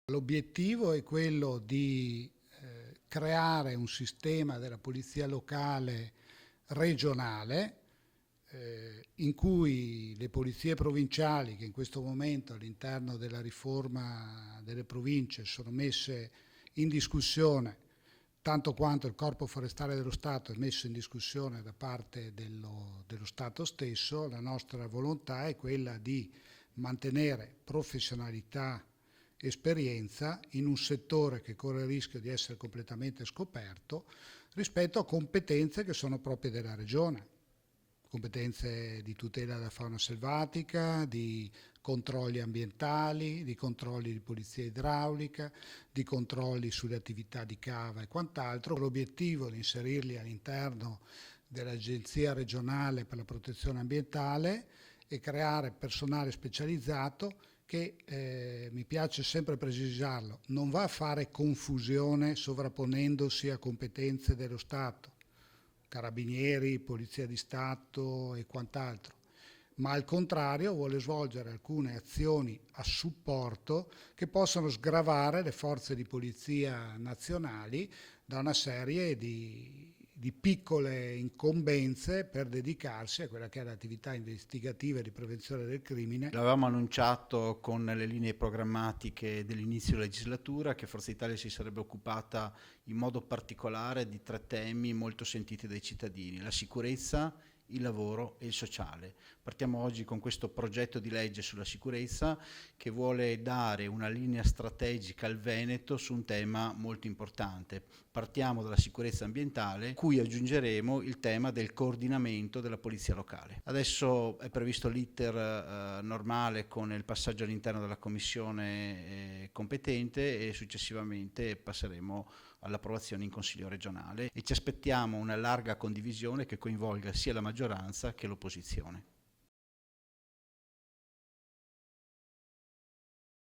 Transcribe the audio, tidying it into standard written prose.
L'obiettivo è quello di creare un sistema della polizia locale regionale in cui le polizie provinciali, che in questo momento all'interno della riforma delle province sono messe in discussione, tanto quanto il Corpo Forestale dello Stato è messo in discussione da parte dello Stato stesso, la nostra volontà è quella di mantenere professionalità, esperienza in un settore che corre il rischio di essere completamente scoperto rispetto a competenze che sono proprie della regione, competenze di tutela della fauna selvatica, di controlli ambientali, di controlli di polizia idraulica, di controlli sulle attività di cava e quant'altro. L'obiettivo di inserirli all'interno dell'Agenzia regionale per la protezione ambientale e creare personale specializzato che, mi piace sempre precisarlo, non va a fare confusione sovrapponendosi a competenze dello Stato, carabinieri, polizia di Stato e quant'altro, ma al contrario vuole svolgere alcune azioni a supporto che possono sgravare le forze di polizia nazionali da una serie di piccole incombenze per dedicarsi a quella che è l'attività investigativa e di prevenzione del crimine. L'avevamo annunciato con le linee programmatiche dell'inizio legislatura che Forza Italia si sarebbe occupata in modo particolare di tre temi molto sentiti dai cittadini: la sicurezza, il lavoro e il sociale. Partiamo oggi con questo progetto di legge sulla sicurezza che vuole dare una linea strategica al Veneto su un tema molto importante. Partiamo dalla sicurezza ambientale, cui aggiungeremo il tema del coordinamento della polizia locale. Adesso è previsto l'iter normale con il passaggio all'interno della commissione competente e successivamente passeremo all'approvazione in Consiglio regionale e ci aspettiamo una larga condivisione che coinvolga sia la maggioranza che l'opposizione.